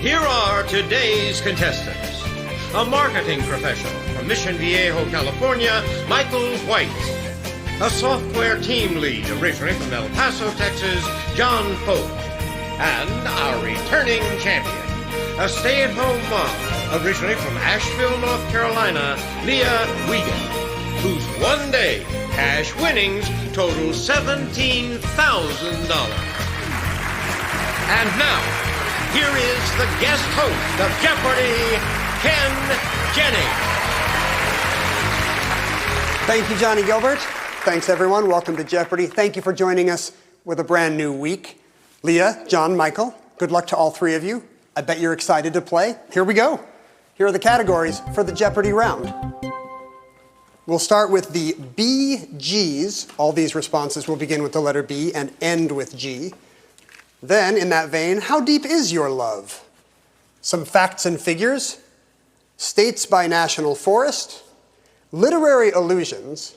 Here are today's contestants. A marketing professional from Mission Viejo, California, Michael White. A software team lead originally from El Paso, Texas, John Folk. And our returning champion, a stay-at-home mom originally from Asheville, North Carolina, Leah Wiegand, whose one-day cash winnings total $17,000. And now, here is the guest host of Jeopardy, Ken Jennings. Thank you, Johnny Gilbert. Thanks, everyone. Welcome to Jeopardy. Thank you for joining us with a brand new week. Leah, John, Michael, good luck to all three of you. I bet you're excited to play. Here we go. Here are the categories for the Jeopardy round. We'll start with the BGs. All these responses will begin with the letter B and end with G. Then, in that vein, how deep is your love? Some facts and figures, states by national forest, literary allusions,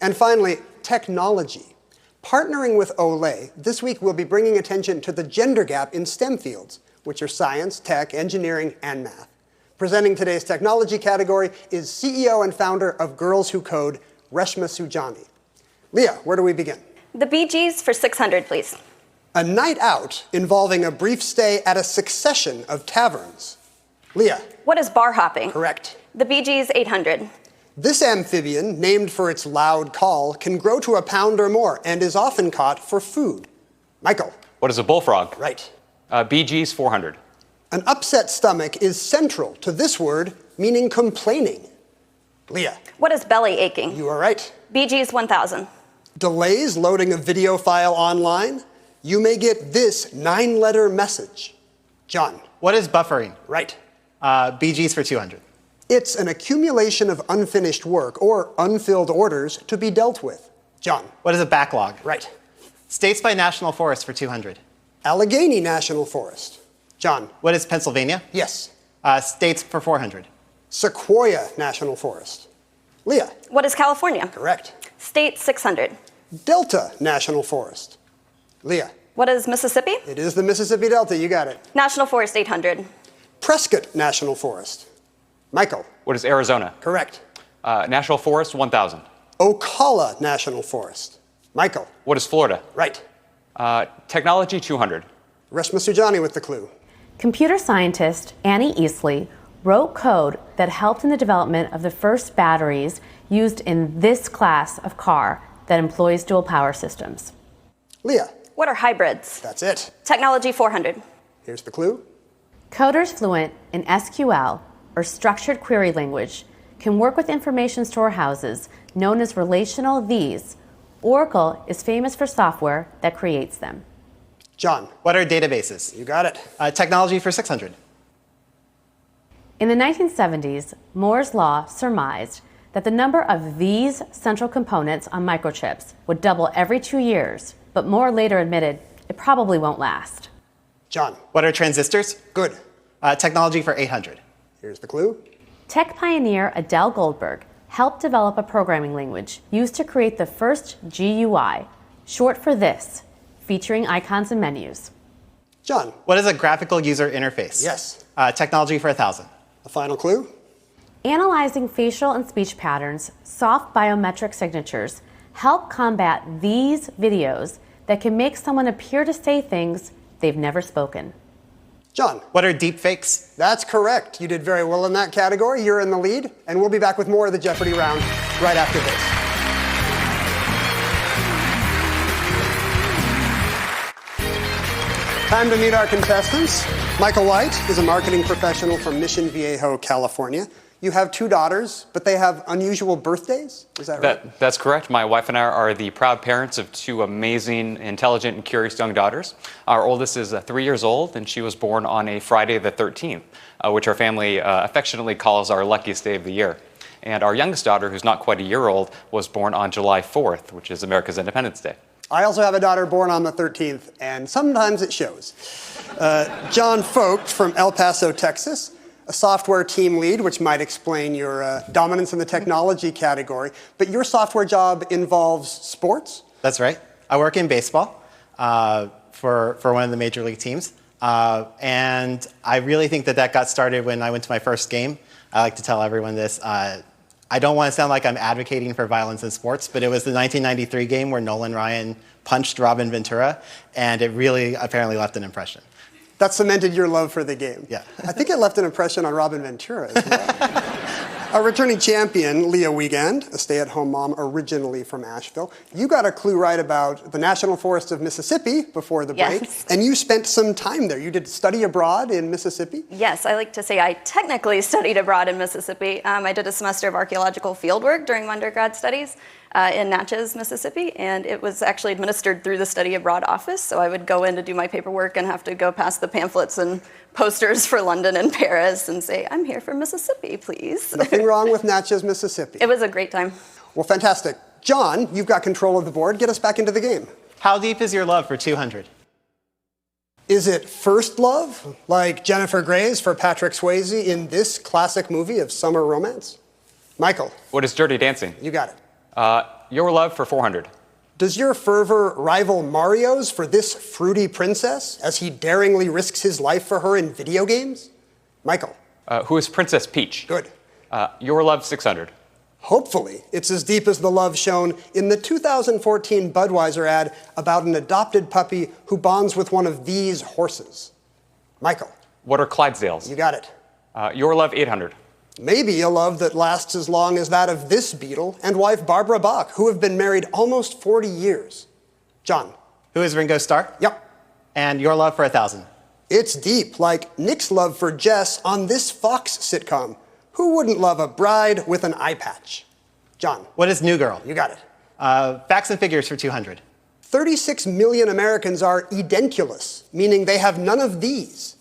and finally, technology. Partnering with Olay, this week we'll be bringing attention to the gender gap in STEM fields, which are science, tech, engineering, and math. Presenting today's technology category is CEO and founder of Girls Who Code, Reshma Sujani. Leah, where do we begin? The BGs for 600, please. A night out involving a brief stay at a succession of taverns. Leah. What is bar hopping? Correct. The BGs 800. This amphibian, named for its loud call, can grow to a pound or more and is often caught for food. Michael. What is a bullfrog? Right. BG's 400. An upset stomach is central to this word, meaning complaining. Leah. What is belly aching? You are right. BG's 1000. Delays loading a video file online? You may get this 9-letter message. John. What is buffering? Right. BG's for 200. It's an accumulation of unfinished work or unfilled orders to be dealt with. John. What is a backlog? Right. States by national forest for 200. Allegheny National Forest. John. What is Pennsylvania? Yes. States for 400. Sequoia National Forest. Leah. What is California? Correct. State 600. Delta National Forest. Leah. What is Mississippi? It is the Mississippi Delta, you got it. National Forest 800. Prescott National Forest. Michael. What is Arizona? Correct. National Forest 1000. Ocala National Forest. Michael. What is Florida? Right. Technology 200. Reshma Sujani with the clue. Computer scientist Annie Easley wrote code that helped in the development of the first batteries used in this class of car that employs dual power systems. Leah. What are hybrids? That's it. Technology 400. Here's the clue. Coders fluent in SQL, or structured query language, can work with information storehouses known as relational these. Oracle is famous for software that creates them. John. What are databases? You got it. Technology for 600. In the 1970s, Moore's law surmised that the number of these central components on microchips would double every 2 years, but Moore later admitted it probably won't last. John. What are transistors? Good. Technology for 800. Here's the clue. Tech pioneer Adele Goldberg helped develop a programming language used to create the first GUI, short for this, featuring icons and menus. John. What is a graphical user interface? Yes. Technology for 1000. A final clue. Analyzing facial and speech patterns, soft biometric signatures help combat these videos that can make someone appear to say things they've never spoken. John. What are deepfakes? That's correct. You did very well in that category. You're in the lead, and we'll be back with more of the Jeopardy round right after this. Time to meet our contestants. Michael White is a marketing professional from Mission Viejo, California. You have 2 daughters, but they have unusual birthdays? Is that right? That's correct. My wife and I are the proud parents of 2 amazing, intelligent, and curious young daughters. Our oldest is 3 years old, and she was born on a Friday the 13th, which our family affectionately calls our luckiest day of the year. And our youngest daughter, who's not quite a year old, was born on July 4th, which is America's Independence Day. I also have a daughter born on the 13th, and sometimes it shows. John Folk from El Paso, Texas, a software team lead, which might explain your dominance in the technology category. But your software job involves sports? That's right. I work in baseball for one of the major league teams. And I really think that got started when I went to my first game. I like to tell everyone this. I don't want to sound like I'm advocating for violence in sports, but it was the 1993 game where Nolan Ryan punched Robin Ventura, and it really apparently left an impression. That cemented your love for the game. Yeah. I think it left an impression on Robin Ventura as well. Our returning champion, Leah Wiegand, a stay-at-home mom originally from Asheville. You got a clue right about the National Forest of Mississippi before the break, Yes. and you spent some time there. You did study abroad in Mississippi? Yes, I like to say I technically studied abroad in Mississippi. I did a semester of archaeological fieldwork during my undergrad studies in Natchez, Mississippi, and it was actually administered through the study abroad office. So I would go in to do my paperwork and have to go past the pamphlets and posters for London and Paris and say, I'm here for Mississippi, please. Nothing wrong with Natchez, Mississippi. It was a great time. Well, fantastic. John, you've got control of the board. Get us back into the game. How deep is your love for 200? Is it first love, like Jennifer Grey's for Patrick Swayze in this classic movie of summer romance? Michael. What is Dirty Dancing? You got it. Your love for 400. Does your fervor rival Mario's for this fruity princess as he daringly risks his life for her in video games? Michael. Who is Princess Peach? Good. Your love 600. Hopefully, it's as deep as the love shown in the 2014 Budweiser ad about an adopted puppy who bonds with one of these horses. Michael. What are Clydesdales? You got it. Your love 800. Maybe a love that lasts as long as that of this Beatle and wife Barbara Bach, who have been married almost 40 years. John. Who is Ringo Starr? Yep. And your love for 1,000. It's deep, like Nick's love for Jess on this Fox sitcom. Who wouldn't love a bride with an eye patch? John. What is New Girl? You got it. Facts and figures for 200. 36 million Americans are edentulous, meaning they have none of these.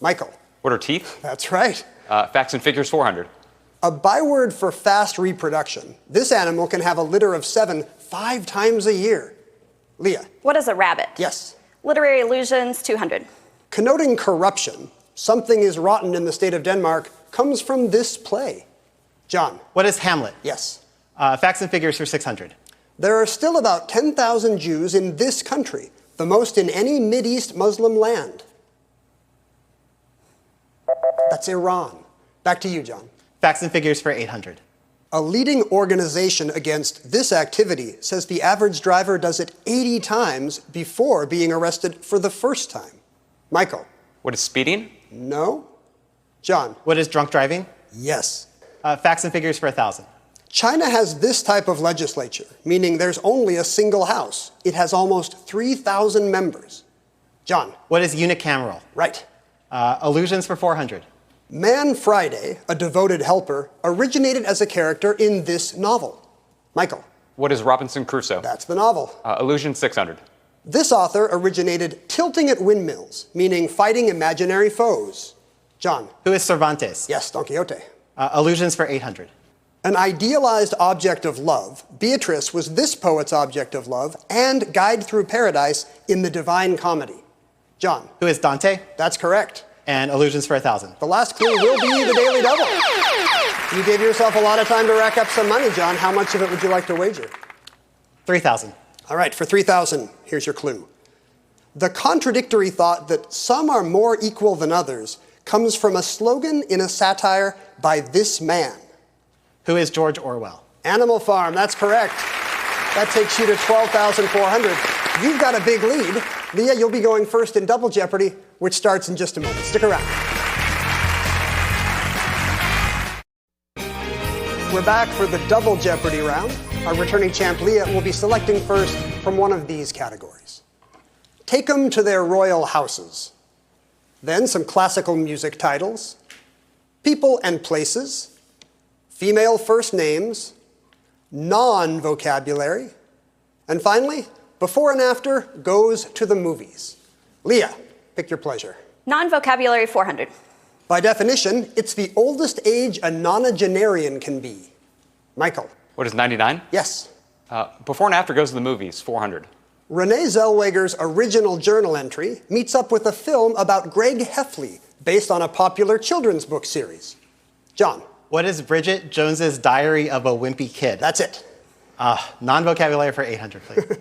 Michael. What are teeth? That's right. Facts and figures 400. A byword for fast reproduction. This animal can have a litter of 7 5 times a year. Leah. What is a rabbit? Yes. Literary allusions 200. Connoting corruption, something is rotten in the state of Denmark, comes from this play. John. What is Hamlet? Yes. Facts and figures for 600. There are still about 10,000 Jews in this country, the most in any Mideast Muslim land. That's Iran. Back to you, John. Facts and figures for 800. A leading organization against this activity says the average driver does it 80 times before being arrested for the first time. Michael. What is speeding? No. John. What is drunk driving? Yes. Facts and figures for 1,000. China has this type of legislature, meaning there's only a single house. It has almost 3,000 members. John. What is unicameral? Right. Illusions for 400. Man Friday, a devoted helper, originated as a character in this novel. Michael. What is Robinson Crusoe? That's the novel. Illusion 600. This author originated tilting at windmills, meaning fighting imaginary foes. John. Who is Cervantes? Yes, Don Quixote. Illusions for 800. An idealized object of love, Beatrice was this poet's object of love and guide through paradise in the Divine Comedy. John. Who is Dante? That's correct. And illusions for 1,000. The last clue will be the Daily Double. You gave yourself a lot of time to rack up some money, John. How much of it would you like to wager? 3,000. All right, for 3,000, here's your clue. The contradictory thought that some are more equal than others comes from a slogan in a satire by this man. Who is George Orwell? Animal Farm, that's correct. That takes you to 12,400. You've got a big lead. Leah, you'll be going first in Double Jeopardy, which starts in just a moment. Stick around. We're back for the Double Jeopardy round. Our returning champ, Leah, will be selecting first from one of these categories. Take 'em to their royal houses. Then some classical music titles, people and places, female first names, non-vocabulary, and finally, before and after goes to the movies. Leah, pick your pleasure. Non-vocabulary 400. By definition, it's the oldest age a nonagenarian can be. Michael. What is 99? Yes. Before and after goes to the movies 400. Renee Zellweger's original journal entry meets up with a film about Greg Heffley, based on a popular children's book series. John. What is Bridget Jones's Diary of a Wimpy Kid? That's it. Non-vocabulary for 800, please.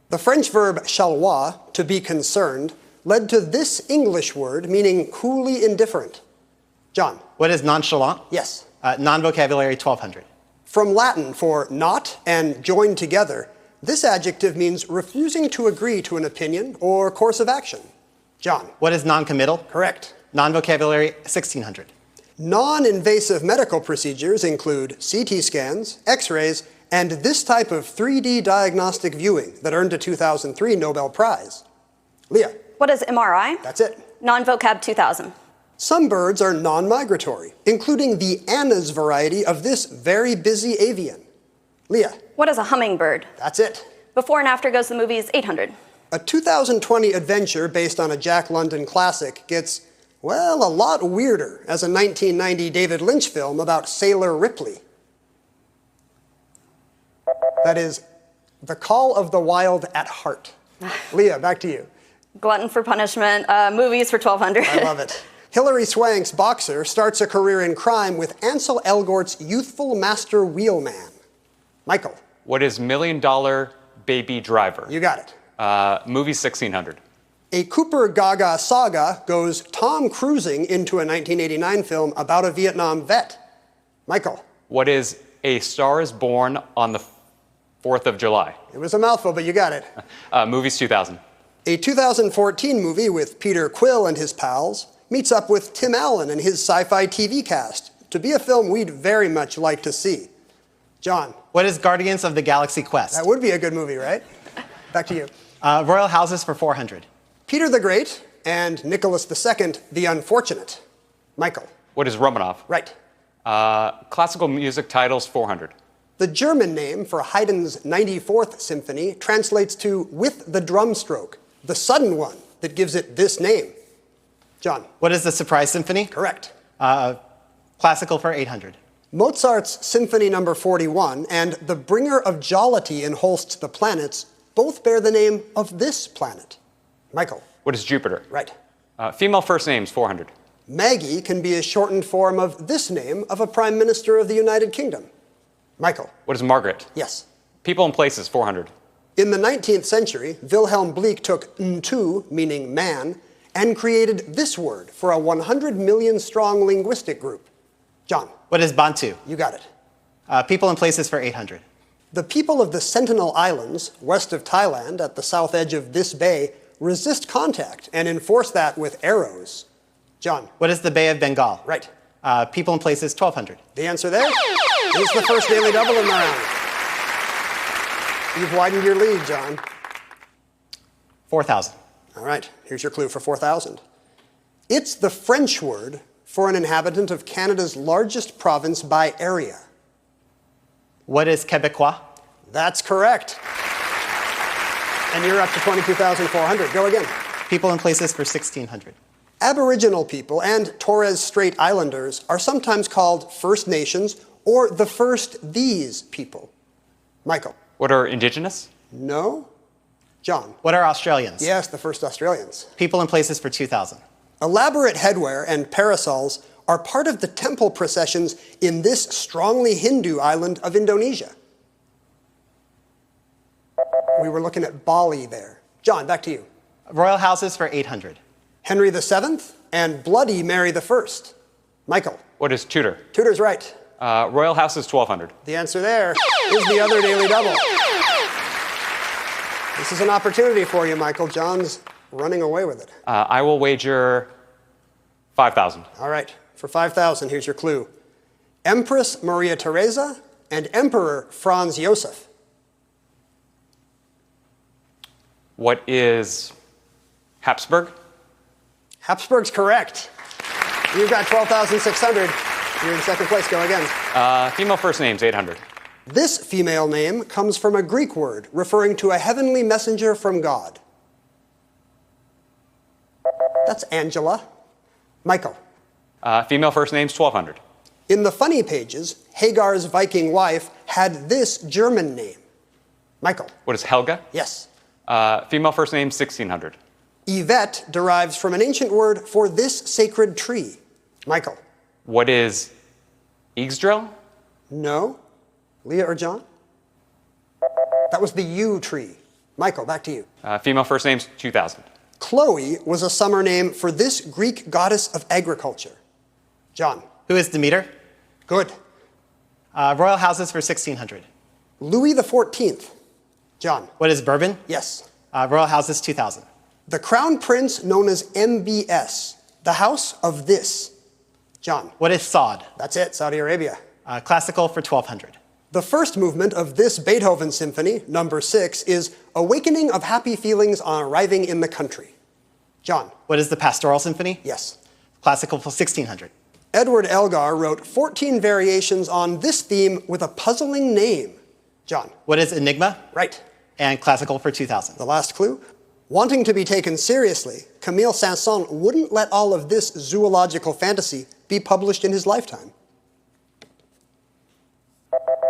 The French verb chalois, to be concerned, led to this English word meaning coolly indifferent? John. What is nonchalant? Yes. Non-vocabulary 1200. From Latin for not and joined together, this adjective means refusing to agree to an opinion or course of action. John. What is non-committal? Correct. Non-vocabulary 1600. Non-invasive medical procedures include CT scans, X-rays, and this type of 3D diagnostic viewing that earned a 2003 Nobel Prize. Leah. What is MRI? That's it. Non-vocab 2000. Some birds are non-migratory, including the Anna's variety of this very busy avian. Leah. What is a hummingbird? That's it. Before and after goes the movies 800. A 2020 adventure based on a Jack London classic gets, well, a lot weirder as a 1990 David Lynch film about Sailor Ripley. That is The Call of the Wild at Heart. Leah, back to you. Glutton for punishment. Movies for 1200. I love it. Hilary Swank's boxer starts a career in crime with Ansel Elgort's youthful master wheelman. Michael. What is $1 Million Baby Driver? You got it. Movie 1600. A Cooper Gaga saga goes Tom Cruising into a 1989 film about a Vietnam vet. Michael. What is A Star is Born on the 4th of July? It was a mouthful, but you got it. Movies 2000. A 2014 movie with Peter Quill and his pals meets up with Tim Allen and his sci-fi TV cast to be a film we'd very much like to see. John. What is Guardians of the Galaxy Quest? That would be a good movie, right? Back to you. Royal Houses for 400. Peter the Great and Nicholas II the Unfortunate. Michael. What is Romanov? Right. Classical music titles 400. The German name for Haydn's 94th Symphony translates to with the drum stroke, the sudden one that gives it this name. John. What is the Surprise Symphony? Correct. Classical for 800. Mozart's Symphony No. 41 and The Bringer of Jollity in Holst's The Planets both bear the name of this planet. Michael. What is Jupiter? Right. Female first names 400. Maggie can be a shortened form of this name of a Prime Minister of the United Kingdom. Michael. What is Margaret? Yes. People and places 400. In the 19th century, Wilhelm Bleek took ntu, meaning man, and created this word for a 100 million strong linguistic group. John. What is Bantu? You got it. People and places for 800. The people of the Sentinel Islands, west of Thailand at the south edge of this bay, resist contact and enforce that with arrows. John. What is the Bay of Bengal? Right. People and places 1200. The answer there is the first daily double in the round. You've widened your lead, John. 4000. All right, here's your clue for 4,000. It's the French word for an inhabitant of Canada's largest province by area. What is Quebecois? That's correct. And you're up to 22,400. Go again. People and places for 1600. Aboriginal people and Torres Strait Islanders are sometimes called First Nations or the First These people. Michael. What are indigenous? No. John. What are Australians? Yes, the first Australians. People and places for 2000. Elaborate headwear and parasols are part of the temple processions in this strongly Hindu island of Indonesia. We were looking at Bali there. John, back to you. Royal Houses for 800. Henry VII and Bloody Mary I. Michael. What is Tudor? Tudor's right. Royal House is 1200. The answer there is the other daily double. This is an opportunity for you, Michael. John's running away with it. I will wager 5,000. All right, for 5,000, here's your clue. Empress Maria Theresa and Emperor Franz Josef. What is Habsburg? Habsburg's correct. You've got 12,600. You're in second place. Go again. Female first names 800. This female name comes from a Greek word referring to a heavenly messenger from God. That's Angela. Michael. Female first names 1200. In the funny pages, Hagar's Viking wife had this German name. Michael. What is Helga? Yes. Female first name 1600. Yvette derives from an ancient word for this sacred tree. Michael. What is Yggdrasil? No. Leah or John? That was the yew tree. Michael, back to you. Female first names 2000. Chloe was a summer name for this Greek goddess of agriculture? John. Who is Demeter? Good. Royal houses for 1600. Louis XIV. John. What is Bourbon? Yes. Royal houses 2000. The crown prince known as MBS. The house of this. John. What is Saud? That's it, Saudi Arabia. Classical for 1200. The first movement of this Beethoven symphony, number 6, is Awakening of Happy Feelings on Arriving in the Country. John. What is the Pastoral Symphony? Yes. Classical for 1600. Edward Elgar wrote 14 variations on this theme with a puzzling name. John. What is Enigma? Right. And classical for 2000. The last clue. Wanting to be taken seriously, Camille Saint-Saëns wouldn't let all of this zoological fantasy be published in his lifetime.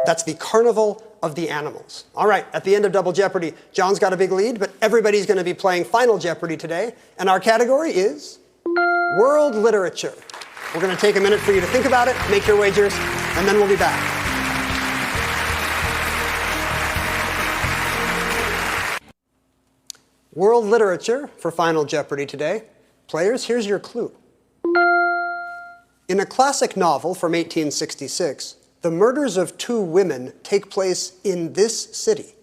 That's the Carnival of the Animals. All right, at the end of Double Jeopardy, John's got a big lead, but everybody's going to be playing Final Jeopardy today, and our category is World Literature. We're going to take a minute for you to think about it, make your wagers, and then we'll be back. World Literature for Final Jeopardy today. Players, here's your clue. In a classic novel from 1866, the murders of 2 women take place in this city.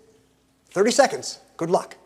30 seconds. Good luck.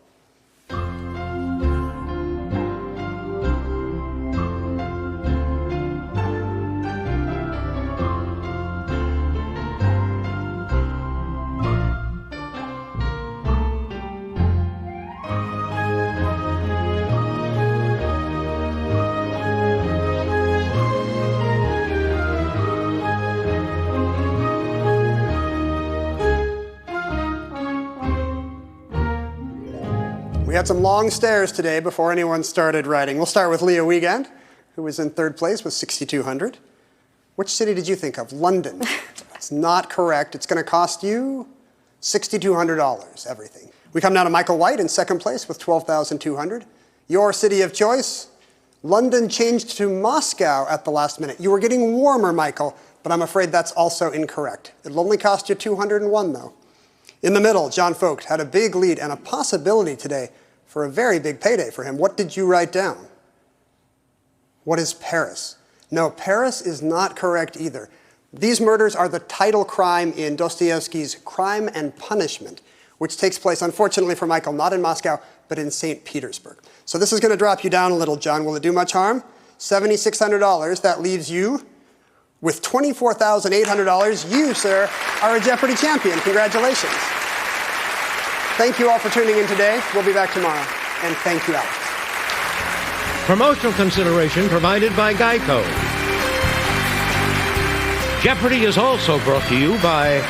We had some long stares today before anyone started writing. We'll start with Leah Wiegand, who was in 3rd place with 6,200. Which city did you think of? London. That's not correct. It's going to cost you $6,200, everything. We come now to Michael White in 2nd place with 12,200. Your city of choice? London changed to Moscow at the last minute. You were getting warmer, Michael, but I'm afraid that's also incorrect. It'll only cost you 201, though. In the middle, John Vogt had a big lead and a possibility today for a very big payday for him. What did you write down? What is Paris? No, Paris is not correct either. These murders are the title crime in Dostoevsky's Crime and Punishment, which takes place, unfortunately for Michael, not in Moscow, but in St. Petersburg. So this is going to drop you down a little, John. Will it do much harm? $7,600. That leaves you with $24,800. You, sir, are a Jeopardy champion. Congratulations. Thank you all for tuning in today. We'll be back tomorrow. And thank you, Alex. Promotional consideration provided by Geico. Jeopardy is also brought to you by